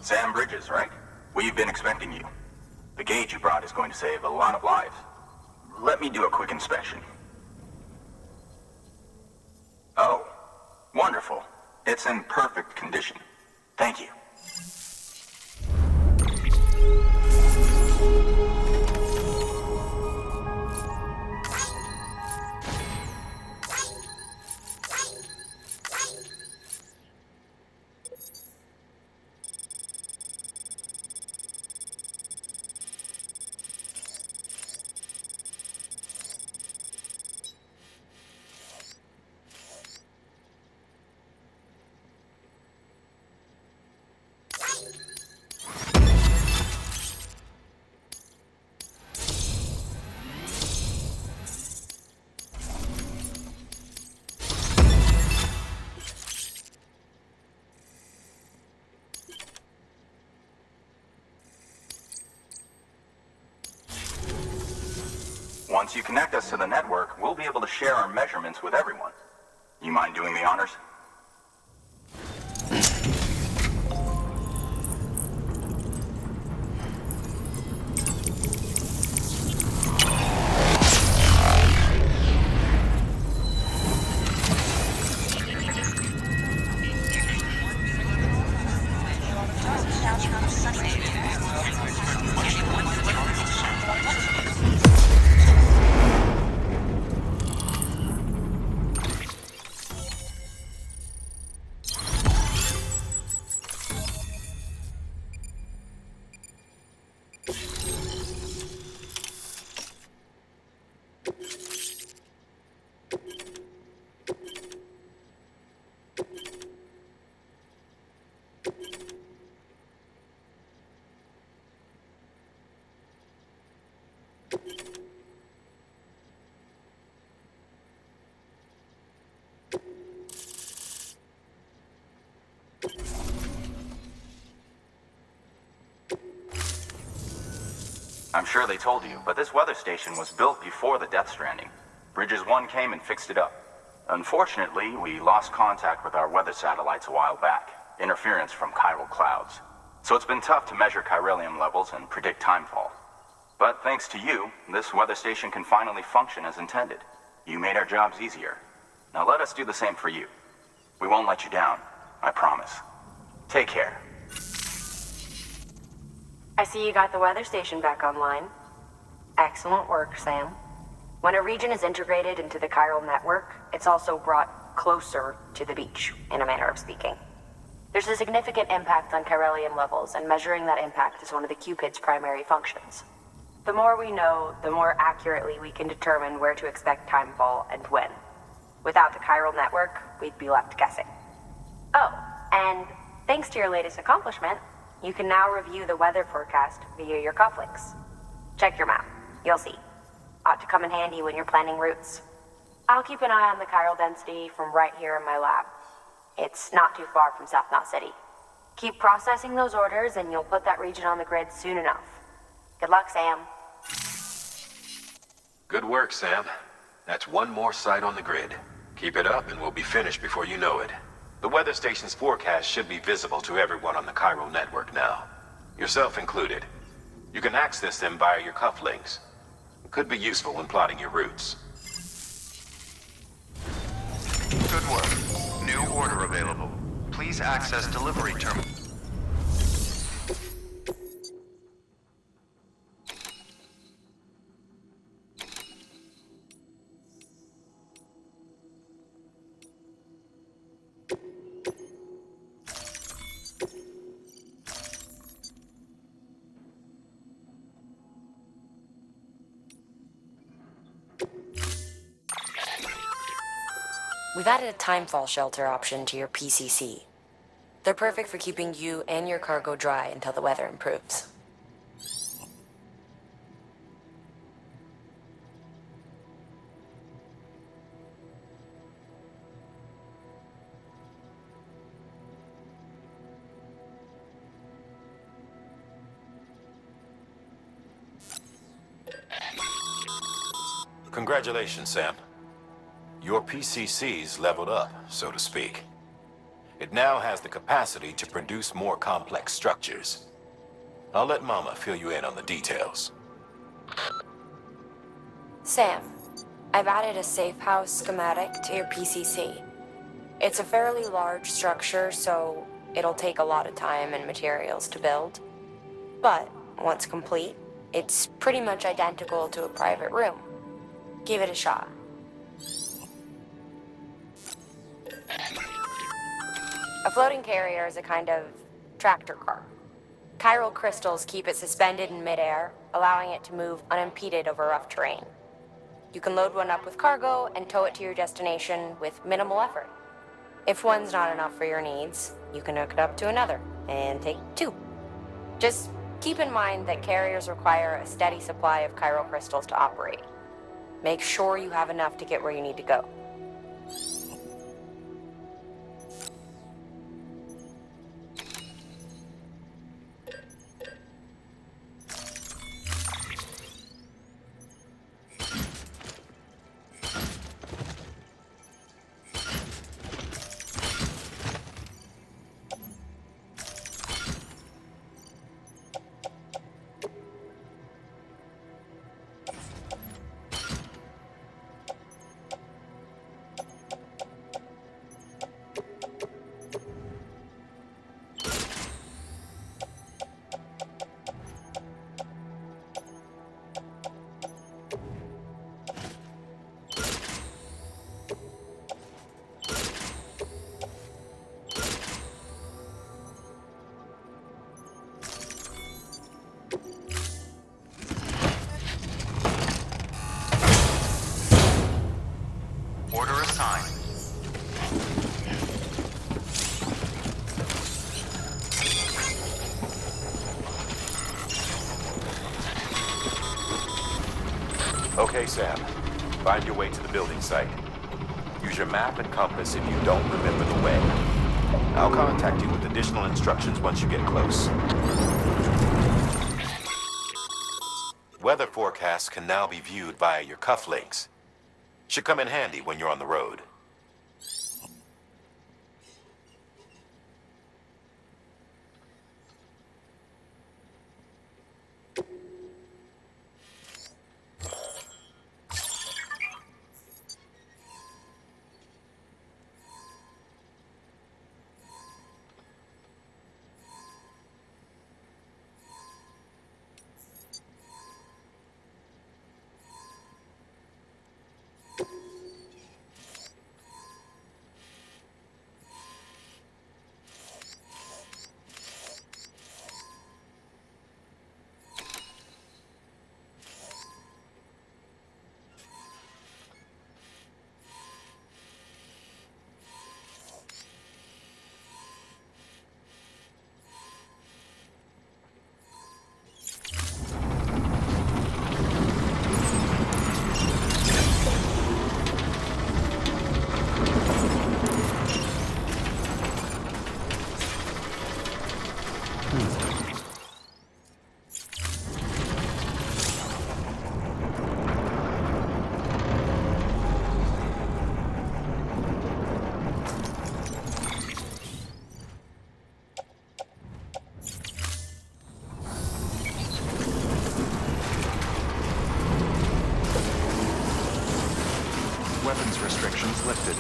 Sam Bridges, right? We've been expecting you. The gauge you brought is going to save a lot of lives. Let me do a quick inspection. Oh, wonderful. It's in perfect condition. Thank you. Once you connect us to the network, we'll be able to share our measurements with everyone. You mind doing the honors? I'm sure they told you, but this weather station was built before the Death Stranding. Bridges 1 came and fixed it up. Unfortunately, we lost contact with our weather satellites a while back. Interference from chiral clouds. So it's been tough to measure chiralium levels and predict timefall. But thanks to you, this weather station can finally function as intended. You made our jobs easier. Now let us do the same for you. We won't let you down, I promise. Take care. I see you got the weather station back online. Excellent work, Sam. When a region is integrated into the chiral network, it's also brought closer to the beach, in a manner of speaking. There's a significant impact on chiralium levels, and measuring that impact is one of the Cupid's primary functions. The more we know, the more accurately we can determine where to expect timefall and when. Without the chiral network, we'd be left guessing. Oh, and thanks to your latest accomplishment, you can now review the weather forecast via your cufflinks. Check your map. You'll see. Ought to come in handy when you're planning routes. I'll keep an eye on the chiral density from right here in my lab. It's not too far from South Knot City. Keep processing those orders and you'll put that region on the grid soon enough. Good luck, Sam. Good work, Sam. That's one more site on the grid. Keep it up and we'll be finished before you know it. The weather station's forecast should be visible to everyone on the chiral network now. Yourself included. You can access them via your cufflinks. It could be useful when plotting your routes. Good work. New order available. Please access delivery terminal. We've added a timefall shelter option to your PCC. They're perfect for keeping you and your cargo dry until the weather improves. Congratulations, Sam. Your PCC's leveled up, so to speak. It now has the capacity to produce more complex structures. I'll let Mama fill you in on the details. Sam, I've added a safe house schematic to your PCC. It's a fairly large structure, so it'll take a lot of time and materials to build. But once complete, it's pretty much identical to a private room. Give it a shot. A floating carrier is a kind of tractor car. Chiral crystals keep it suspended in midair, allowing it to move unimpeded over rough terrain. You can load one up with cargo and tow it to your destination with minimal effort. If one's not enough for your needs, you can hook it up to another and take two. Just keep in mind that carriers require a steady supply of chiral crystals to operate. Make sure you have enough to get where you need to go. Order assigned. Okay, Sam. Find your way to the building site. Use your map and compass if you don't remember the way. I'll contact you with additional instructions once you get close. Weather forecasts can now be viewed via your cufflinks. Should come in handy when you're on the road. Weapons restrictions lifted.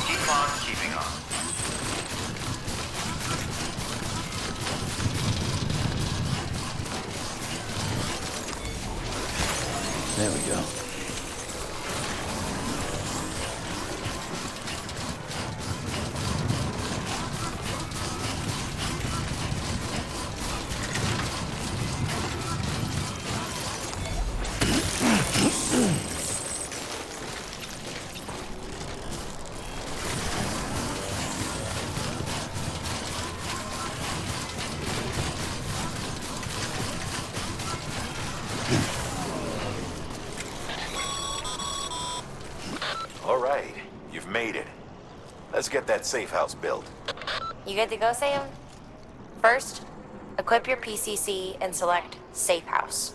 Keep on keeping on. There we go. All right, you've made it. Let's get that safe house built. You good to go, Sam? First, equip your PCC and select Safe House.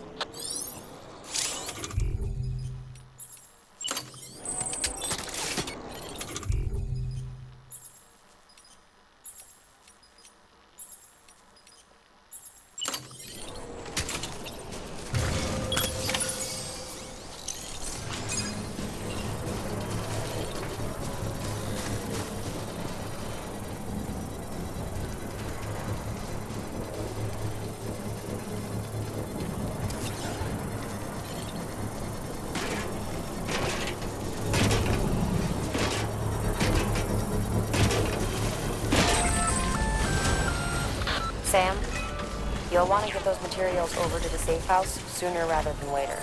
Sam, you'll want to get those materials over to the safe house sooner rather than later.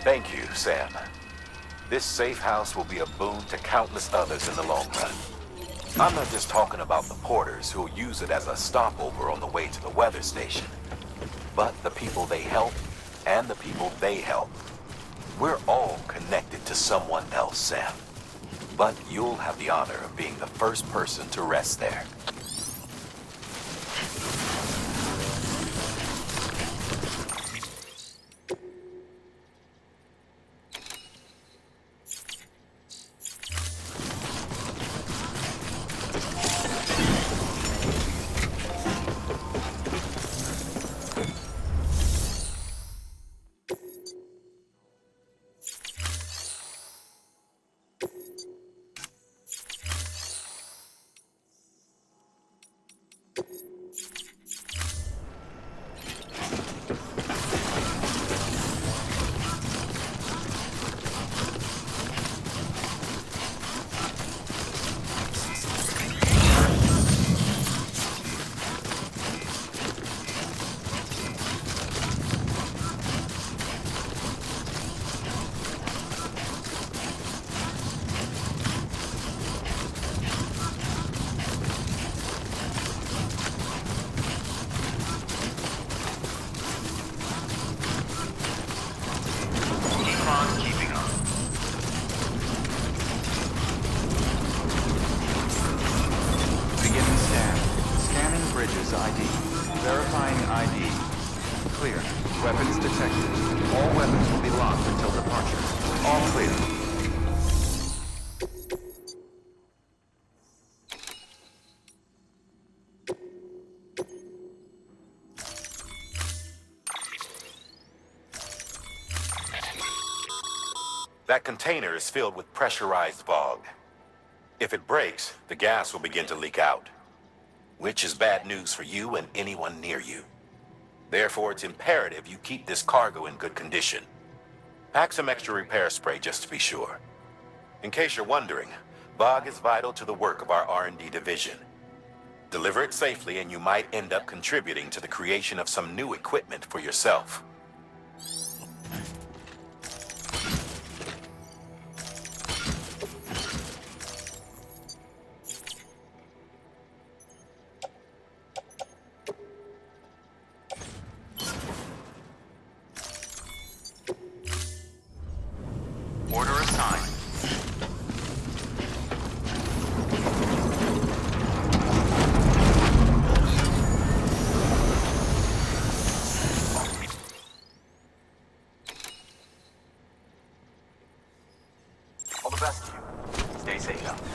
Thank you, Sam. This safe house will be a boon to countless others in the long run. I'm not just talking about the porters who'll use it as a stopover on the way to the weather station, but the people they help and the people they help. We're all connected to someone else, Sam. But you'll have the honor of being the first person to rest there. That container is filled with pressurized fog. If it breaks, the gas will begin to leak out, which is bad news for you and anyone near you. Therefore, it's imperative you keep this cargo in good condition. Pack some extra repair spray just to be sure. In case you're wondering, fog is vital to the work of our R&D division. Deliver it safely and you might end up contributing to the creation of some new equipment for yourself. Order assigned. All the best to you. Stay safe out there.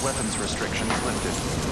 Weapons restrictions lifted.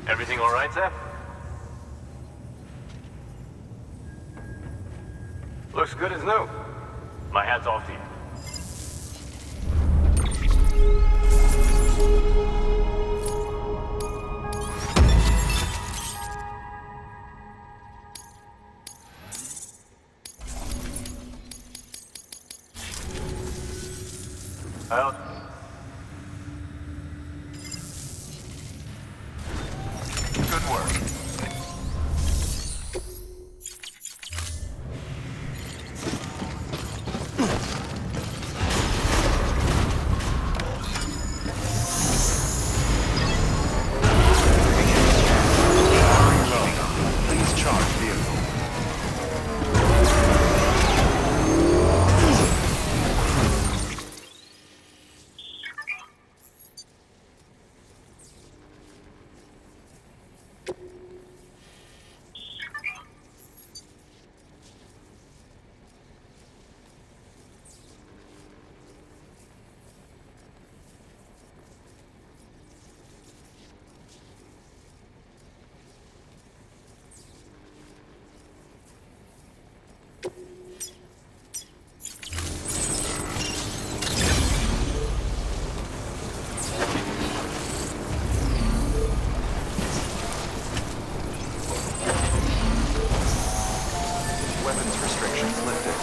Everything all right, Zeb? Looks good as new. My hat's off to you. Out. Good work. Please charge vehicle. Weapons restrictions lifted.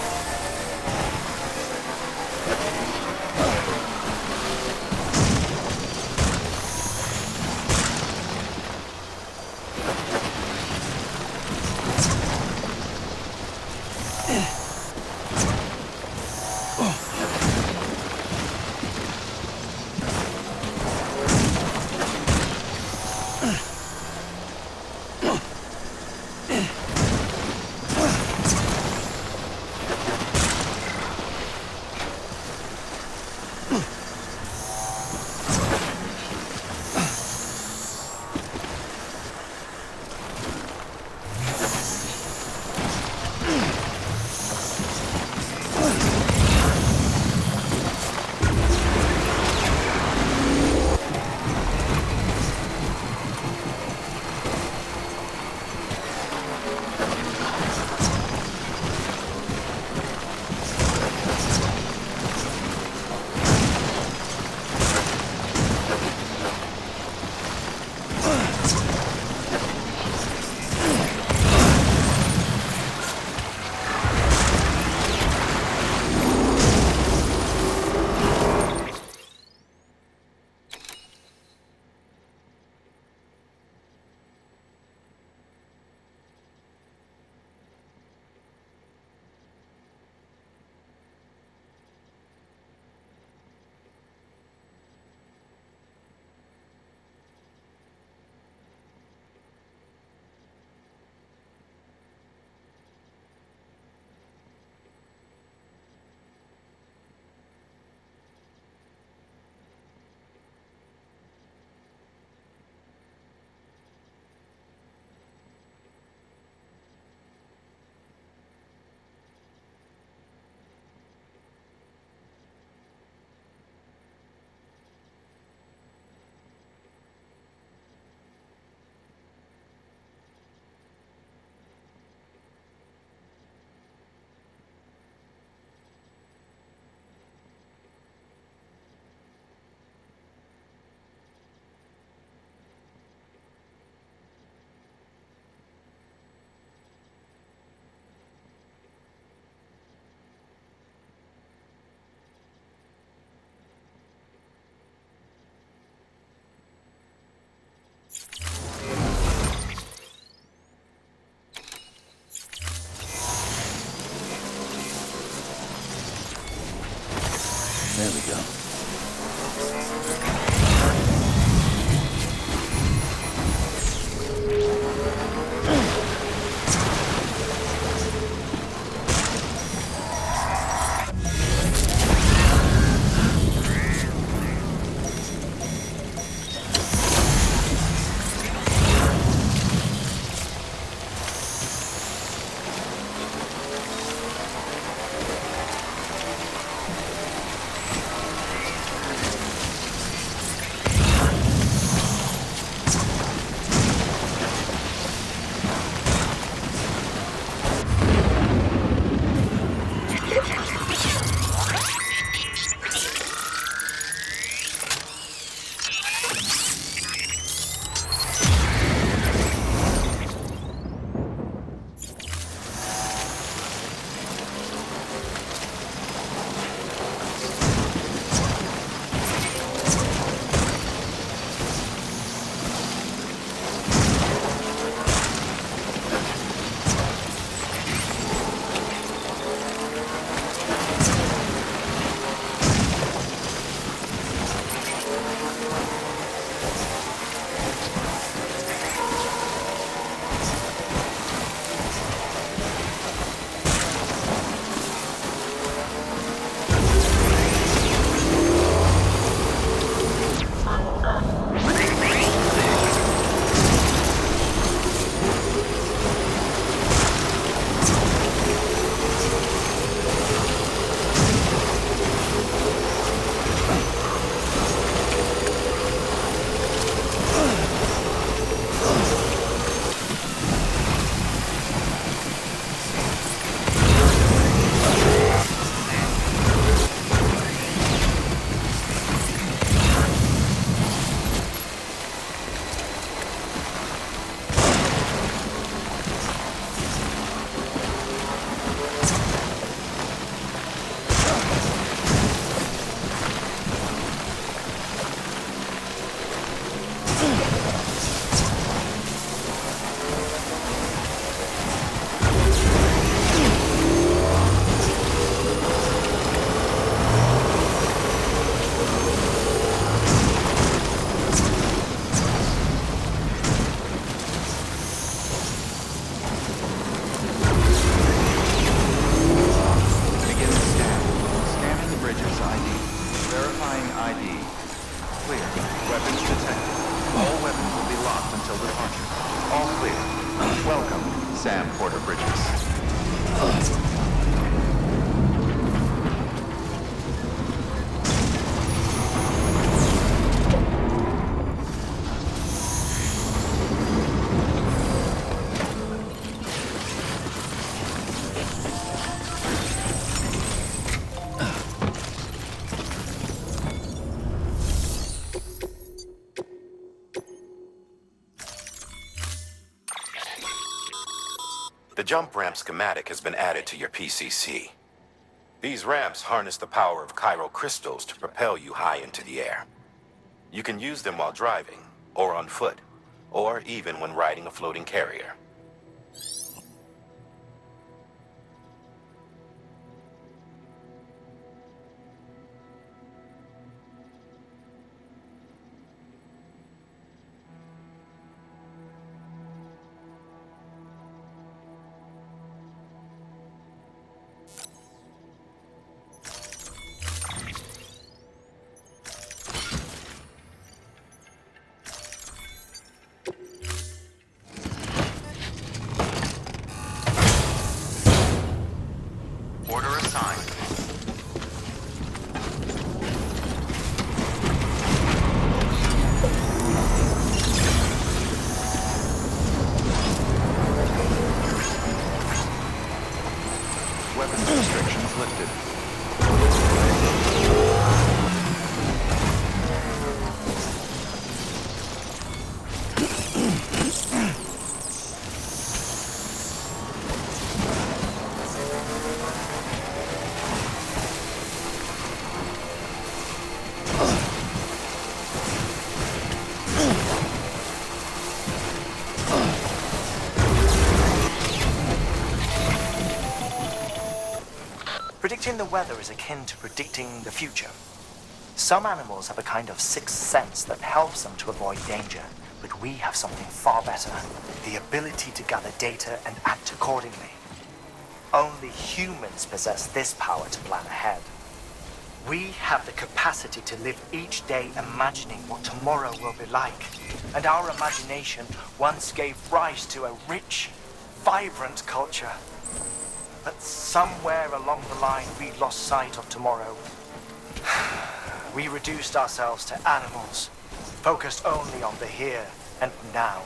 There we go. The jump ramp schematic has been added to your PCC. These ramps harness the power of chiral crystals to propel you high into the air. You can use them while driving, or on foot, or even when riding a floating carrier. Order assigned. Weapons restrictions lifted. Predicting the weather is akin to predicting the future. Some animals have a kind of sixth sense that helps them to avoid danger, but we have something far better, the ability to gather data and act accordingly. Only humans possess this power to plan ahead. We have the capacity to live each day imagining what tomorrow will be like, and our imagination once gave rise to a rich, vibrant culture. But somewhere along the line we lost sight of tomorrow. We reduced ourselves to animals, focused only on the here and now.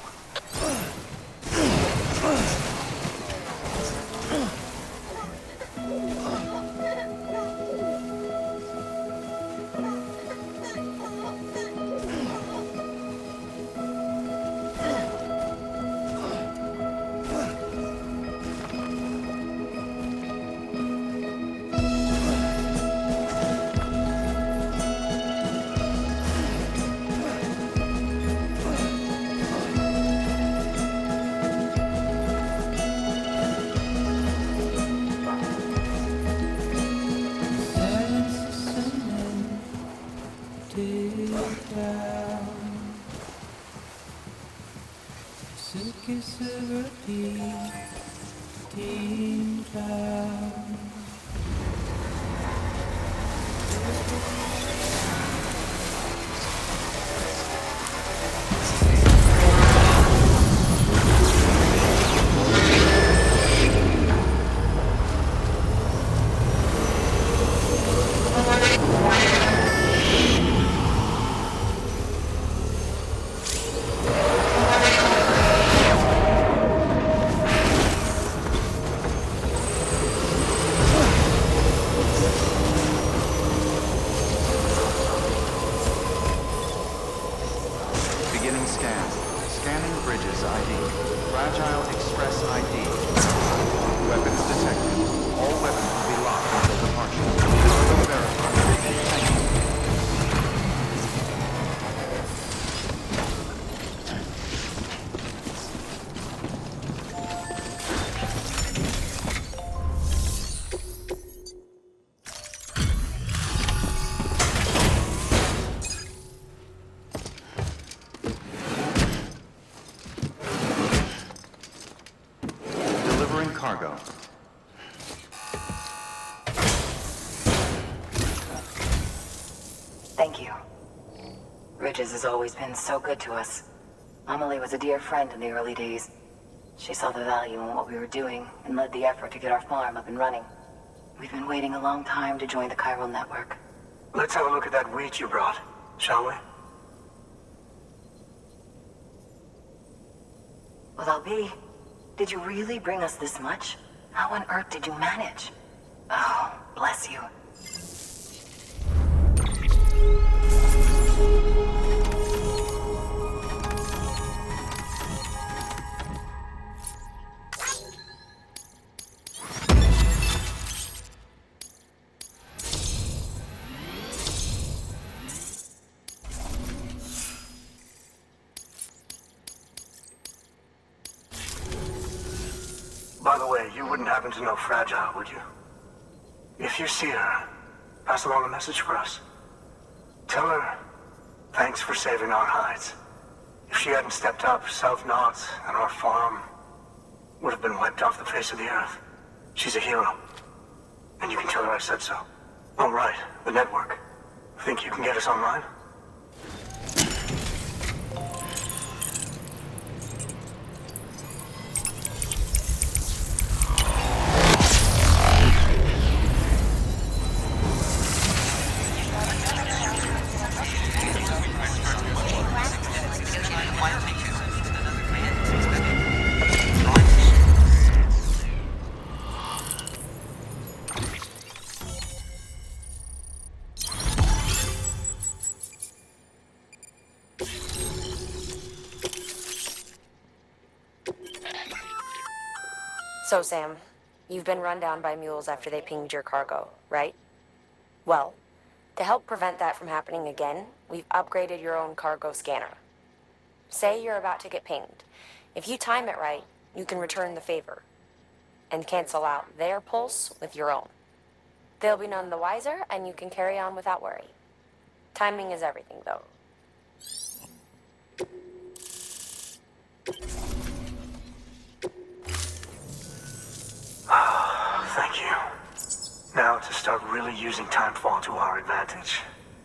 Beginning scan. Scanning bridges ID. Fragile Express ID. Weapons detected. All weapons will be locked until departure. Cargo verified. Thank you. Delivering cargo. Thank you. Ridges has always been so good to us. Amelie was a dear friend in the early days. She saw the value in what we were doing and led the effort to get our farm up and running. We've been waiting a long time to join the chiral network. Let's have a look at that wheat you brought, shall we? Well, I'll did you really bring us this much? How on earth did you manage? Oh, bless you. By the way, you wouldn't happen to know Fragile, would you? If you see her, pass along a message for us. Tell her, thanks for saving our hides. If she hadn't stepped up, South Knots and our farm would have been wiped off the face of the earth. She's a hero. And you can tell her I said so. Oh, right, the network. Think you can get us online? So, Sam, you've been run down by mules after they pinged your cargo, right? Well, to help prevent that from happening again, we've upgraded your own cargo scanner. Say you're about to get pinged. If you time it right, you can return the favor and cancel out their pulse with your own. They'll be none the wiser, and you can carry on without worry. Timing is everything, though. Thank you. Now to start really using timefall to our advantage.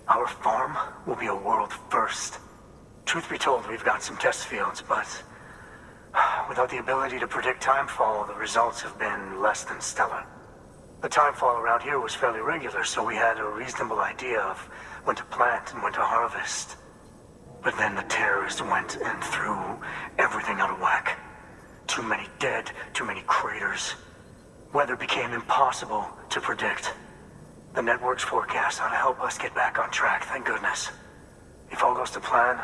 Our farm will be a world first. Truth be told, we've got some test fields, but without the ability to predict timefall, the results have been less than stellar. The timefall around here was fairly regular, so we had a reasonable idea of when to plant and when to harvest. But then the terrorists went and threw everything out of whack. Too many dead, too many craters. Weather became impossible to predict. The network's forecast ought to help us get back on track, thank goodness. If all goes to plan,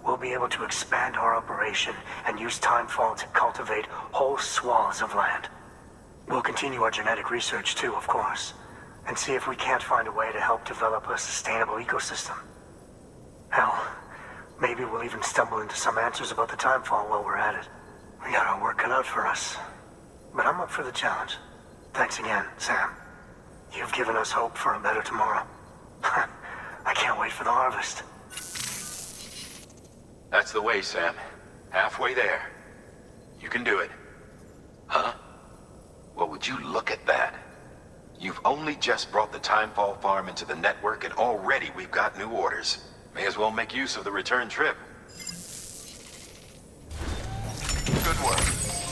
we'll be able to expand our operation and use timefall to cultivate whole swaths of land. We'll continue our genetic research too, of course, and see if we can't find a way to help develop a sustainable ecosystem. Hell, maybe we'll even stumble into some answers about the timefall while we're at it. We got our work cut out for us. But I'm up for the challenge. Thanks again, Sam. You've given us hope for a better tomorrow. I can't wait for the harvest. That's the way, Sam. Halfway there. You can do it. Huh? Well, would you look at that? You've only just brought the Timefall farm into the network, and already we've got new orders. May as well make use of the return trip. Good work.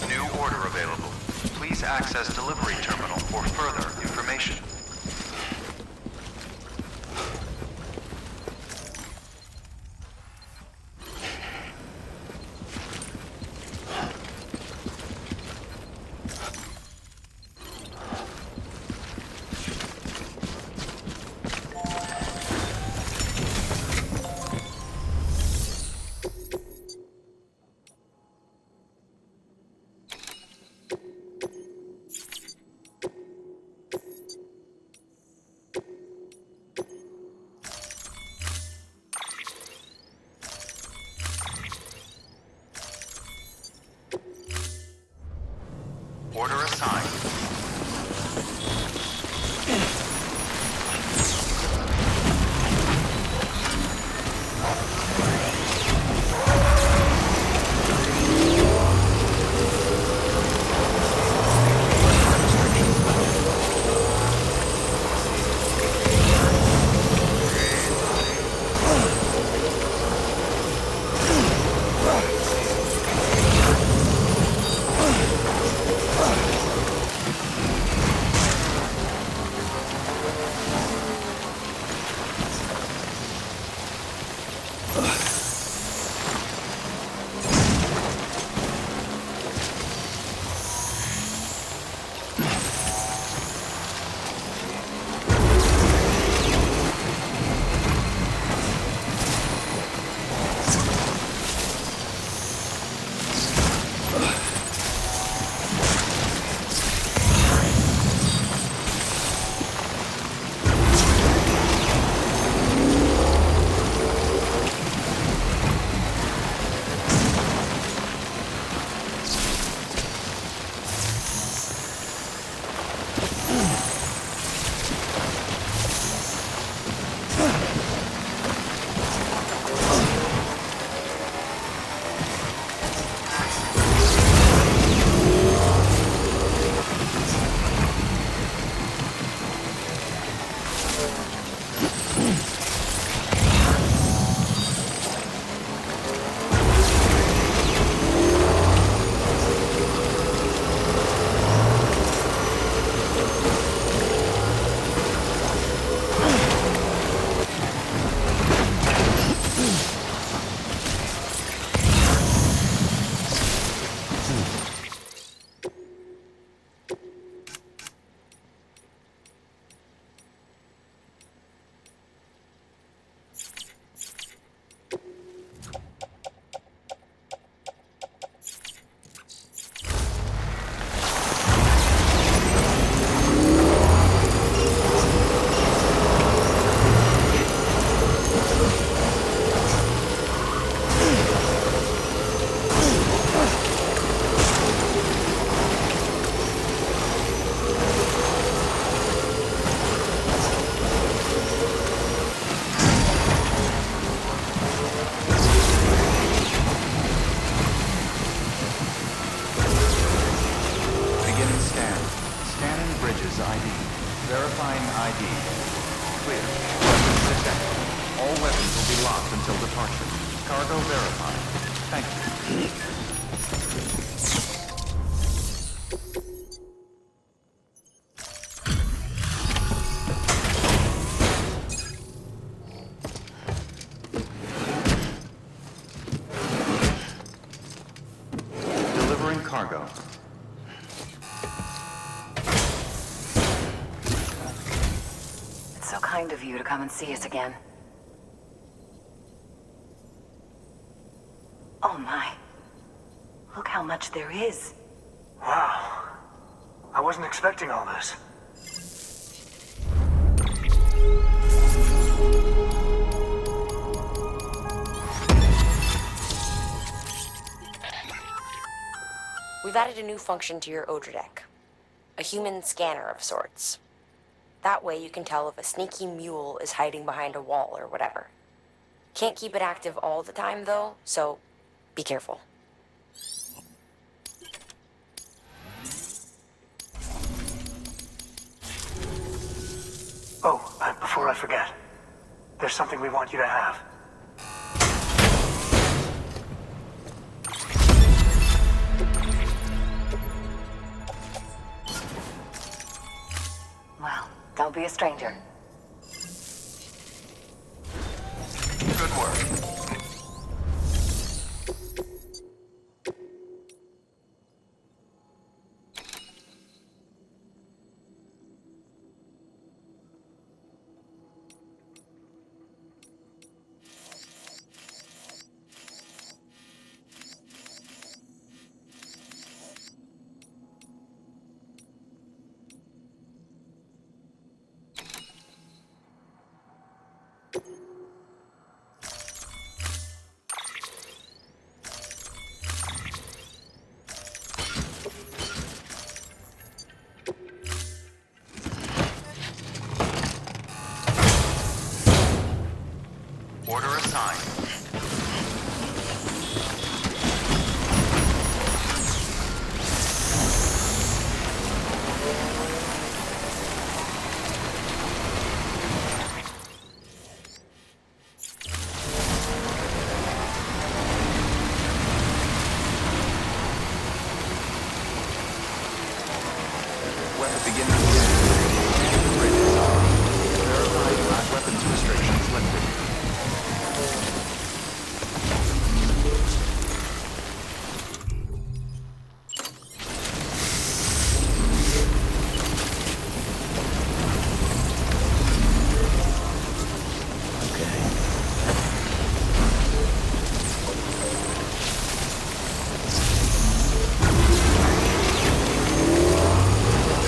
New order available. Please access delivery terminal for further information. Order assigned. Bridges ID. Verifying ID. Clear. Weapons detected. All weapons will be locked until departure. Cargo verified. Thank you. Delivering cargo. It's so kind of you to come and see us again. Oh my. Look how much there is. Wow. I wasn't expecting all this. We've added a new function to your Odra deck. A human scanner of sorts. That way you can tell if a sneaky mule is hiding behind a wall or whatever. Can't keep it active all the time though, so be careful. Oh, before I forget, there's something we want you to have. Well, don't be a stranger. Good work. Order assigned. Weapon beginning scanning. Bridges ID. Verified weapons restrictions lifted.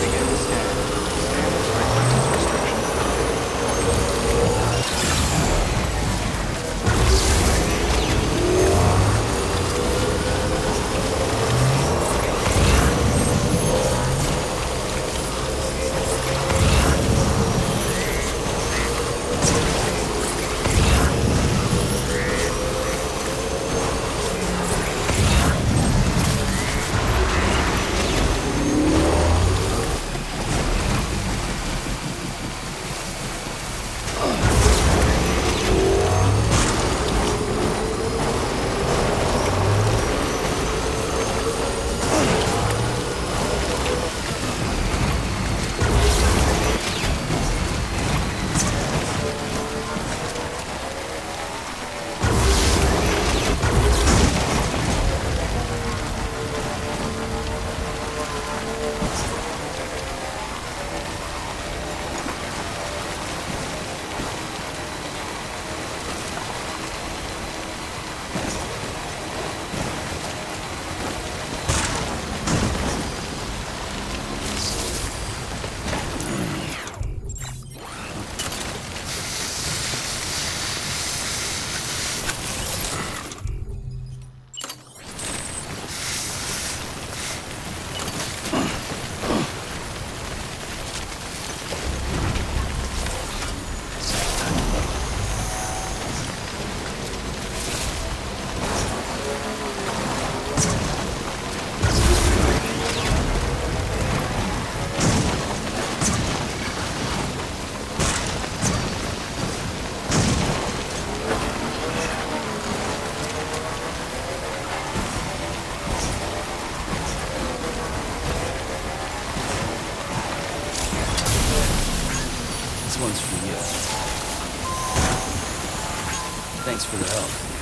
Begin the scan. one's for you. Thanks for the help.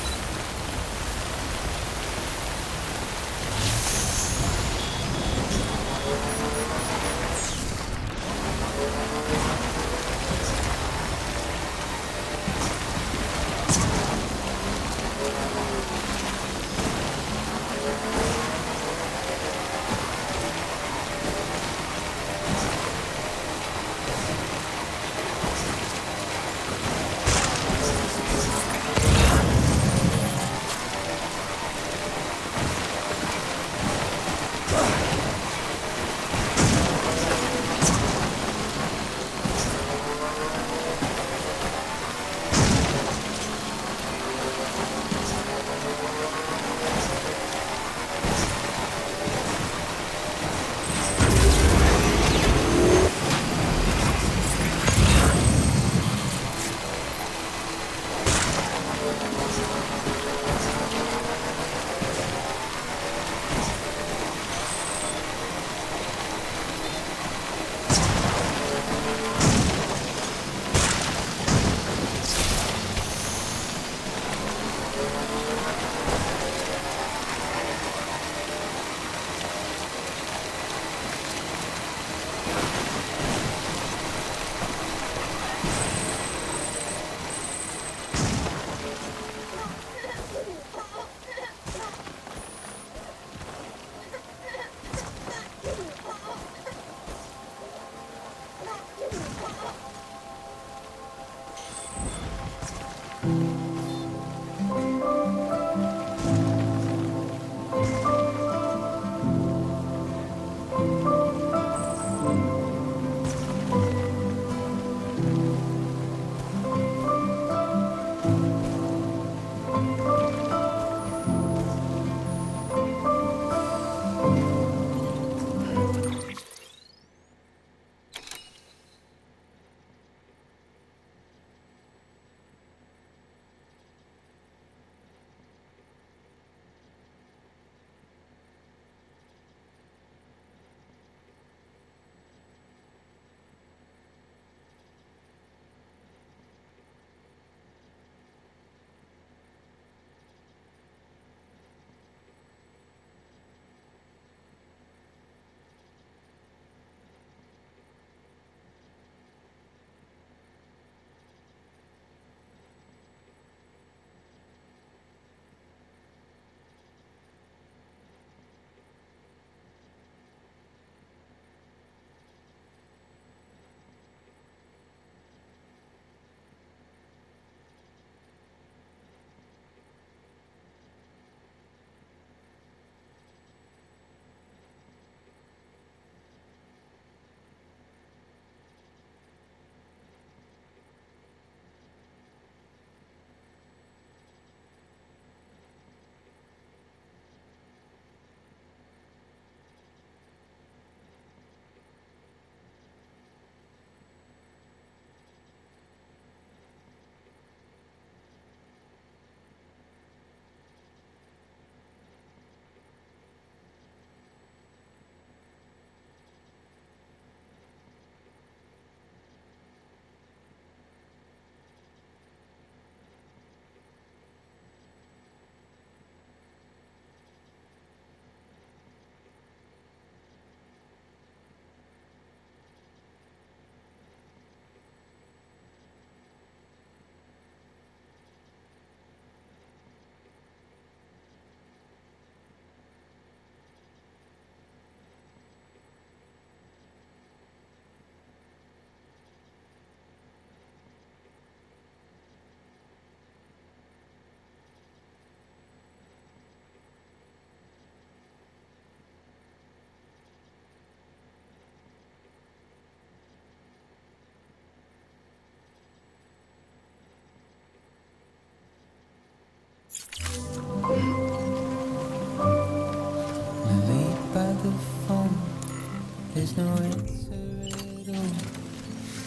There's no answer at all.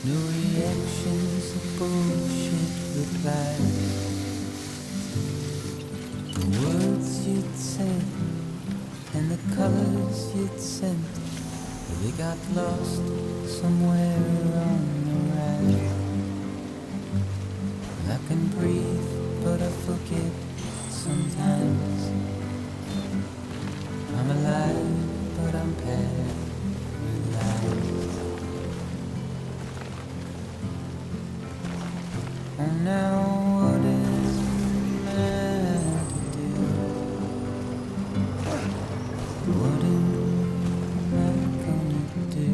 No reactions to bullshit replies. The words you'd said and the colors you'd sent, they got lost somewhere on the ride. can breathe, but I forget sometimes. I'm alive, but I'm paralyzed. Oh, now what am I to do? What am I gonna do?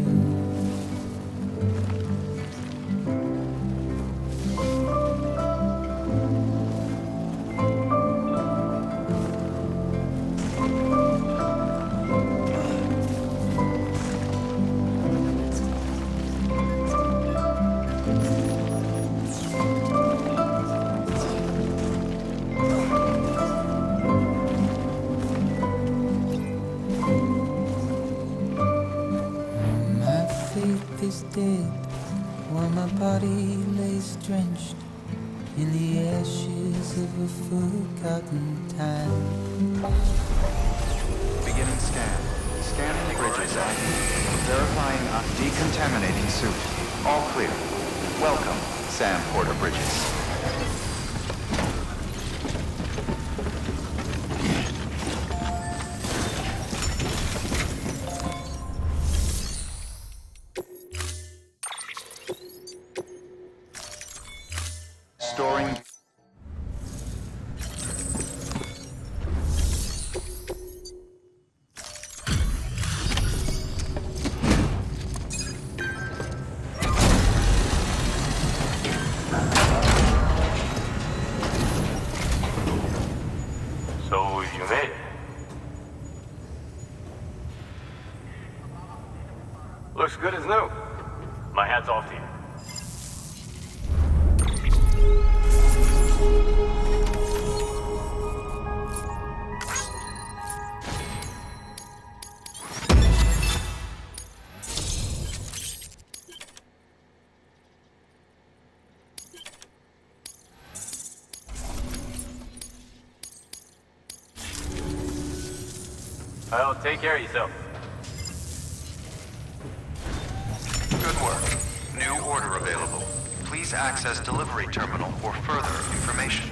My faith is dead while my body lays drenched in the ashes of a forgotten time. Beginning scan. Scanning Bridges ID. Verifying decontaminating suit. All clear. Welcome, Sam Porter Bridges. Storing. So you made it. Looks good as new. My hat's off to you. Well, take care of yourself. Good work. New order available. Please access delivery terminal for further information.